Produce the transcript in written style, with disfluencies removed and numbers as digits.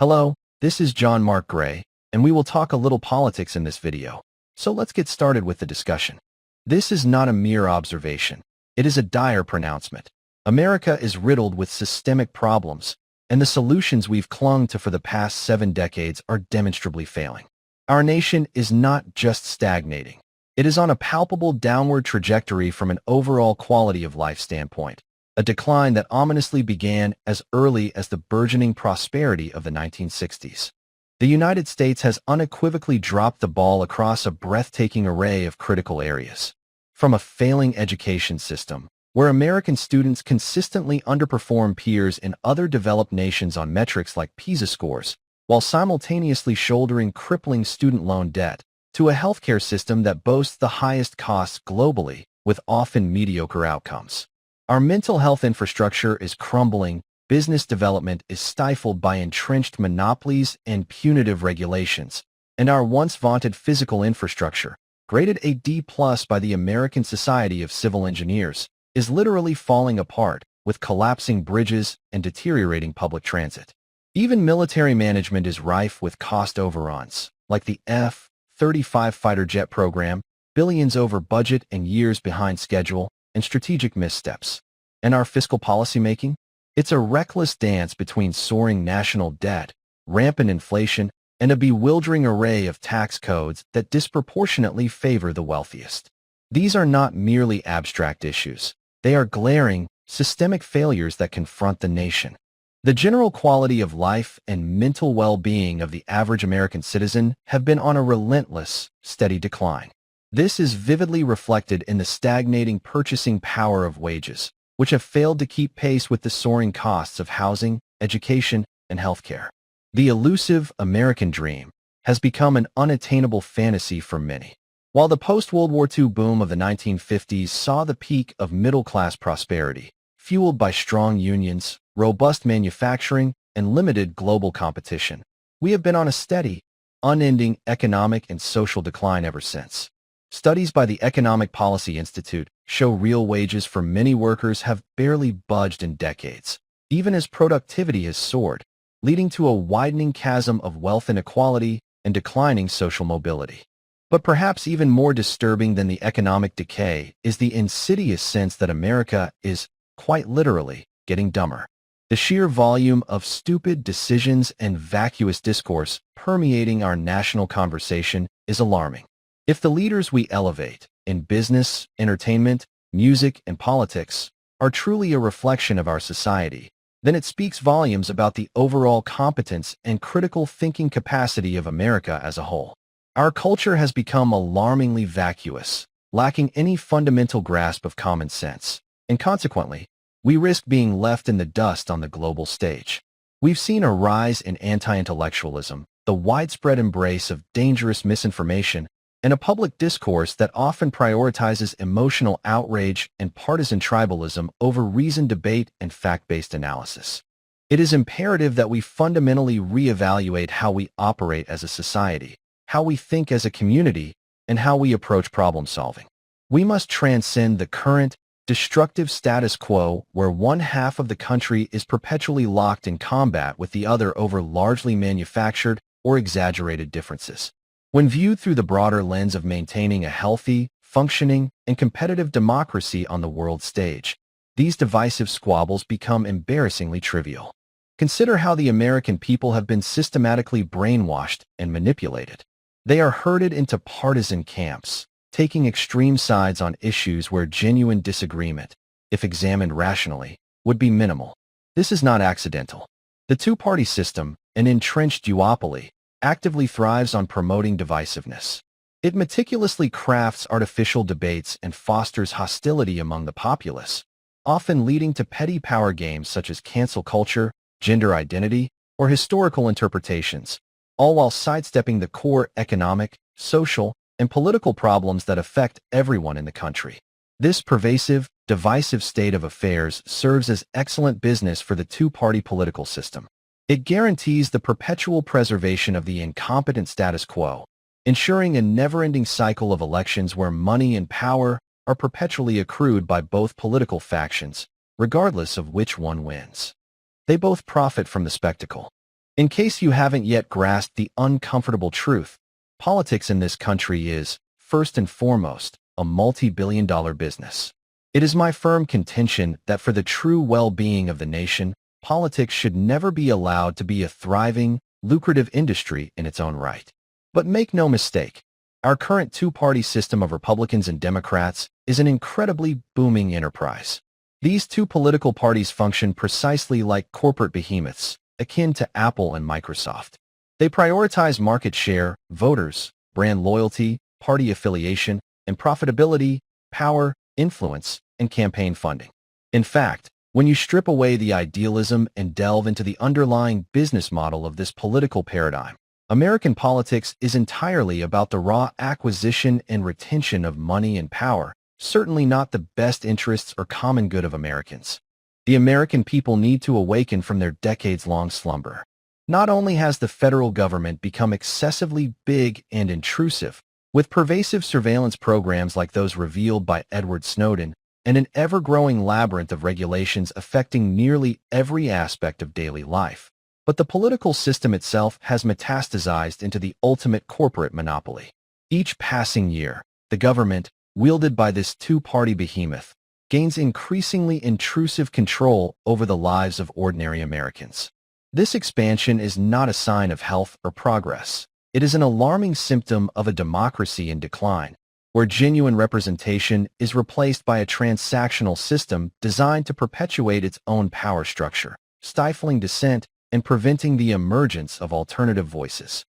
Hello, this is John Mark Gray, and we will talk a little politics in this video. So let's get started with the discussion. This is not a mere observation. It is a dire pronouncement. America is riddled with systemic problems, and the solutions we've clung to for the past 7 decades are demonstrably failing. Our nation is not just stagnating. It is on a palpable downward trajectory from an overall quality of life standpoint, a decline that ominously began as early as the burgeoning prosperity of the 1960s. The United States has unequivocally dropped the ball across a breathtaking array of critical areas. From a failing education system, where American students consistently underperform peers in other developed nations on metrics like PISA scores, while simultaneously shouldering crippling student loan debt, to a healthcare system that boasts the highest costs globally, with often mediocre outcomes. Our mental health infrastructure is crumbling, business development is stifled by entrenched monopolies and punitive regulations, and our once vaunted physical infrastructure, graded a D+ by the American Society of Civil Engineers, is literally falling apart, with collapsing bridges and deteriorating public transit. Even military management is rife with cost overruns, like the F-35 fighter jet program, billions over budget and years behind schedule, and strategic missteps. And our fiscal policymaking? It's a reckless dance between soaring national debt, rampant inflation, and a bewildering array of tax codes that disproportionately favor the wealthiest. These are not merely abstract issues. They are glaring, systemic failures that confront the nation. The general quality of life and mental well-being of the average American citizen have been on a relentless, steady decline. This is vividly reflected in the stagnating purchasing power of wages, which have failed to keep pace with the soaring costs of housing, education, and healthcare. The elusive American dream has become an unattainable fantasy for many. While the post-World War II boom of the 1950s saw the peak of middle-class prosperity, fueled by strong unions, robust manufacturing, and limited global competition, we have been on a steady, unending economic and social decline ever since. Studies by the Economic Policy Institute show real wages for many workers have barely budged in decades, even as productivity has soared, leading to a widening chasm of wealth inequality and declining social mobility. But perhaps even more disturbing than the economic decay is the insidious sense that America is, quite literally, getting dumber. The sheer volume of stupid decisions and vacuous discourse permeating our national conversation is alarming. If the leaders we elevate, in business, entertainment, music, and politics, are truly a reflection of our society, then it speaks volumes about the overall competence and critical thinking capacity of America as a whole. Our culture has become alarmingly vacuous, lacking any fundamental grasp of common sense, and consequently, we risk being left in the dust on the global stage. We've seen a rise in anti-intellectualism, the widespread embrace of dangerous misinformation, and a public discourse that often prioritizes emotional outrage and partisan tribalism over reasoned debate and fact-based analysis. It is imperative that we fundamentally reevaluate how we operate as a society, how we think as a community, and how we approach problem solving. We must transcend the current, destructive status quo where one half of the country is perpetually locked in combat with the other over largely manufactured or exaggerated differences. When viewed through the broader lens of maintaining a healthy, functioning, and competitive democracy on the world stage, these divisive squabbles become embarrassingly trivial. Consider how the American people have been systematically brainwashed and manipulated. They are herded into partisan camps, taking extreme sides on issues where genuine disagreement, if examined rationally, would be minimal. This is not accidental. The two-party system, an entrenched duopoly, actively thrives on promoting divisiveness. It meticulously crafts artificial debates and fosters hostility among the populace, often leading to petty power games such as cancel culture, gender identity, or historical interpretations, all while sidestepping the core economic, social, and political problems that affect everyone in the country. This pervasive, divisive state of affairs serves as excellent business for the two-party political system. It guarantees the perpetual preservation of the incompetent status quo, ensuring a never-ending cycle of elections where money and power are perpetually accrued by both political factions, regardless of which one wins. They both profit from the spectacle. In case you haven't yet grasped the uncomfortable truth, politics in this country is, first and foremost, a multi-billion-dollar business. It is my firm contention that for the true well-being of the nation, politics should never be allowed to be a thriving, lucrative industry in its own right. But make no mistake, our current two-party system of Republicans and Democrats is an incredibly booming enterprise. These two political parties function precisely like corporate behemoths, akin to Apple and Microsoft. They prioritize market share, voters, brand loyalty, party affiliation, and profitability, power, influence, and campaign funding. In fact, when you strip away the idealism and delve into the underlying business model of this political paradigm, American politics is entirely about the raw acquisition and retention of money and power, certainly not the best interests or common good of Americans. The American people need to awaken from their decades-long slumber. Not only has the federal government become excessively big and intrusive, with pervasive surveillance programs like those revealed by Edward Snowden and an ever-growing labyrinth of regulations affecting nearly every aspect of daily life, but the political system itself has metastasized into the ultimate corporate monopoly. Each passing year, the government, wielded by this two-party behemoth, gains increasingly intrusive control over the lives of ordinary Americans. This expansion is not a sign of health or progress. It is an alarming symptom of a democracy in decline, where genuine representation is replaced by a transactional system designed to perpetuate its own power structure, stifling dissent and preventing the emergence of alternative voices.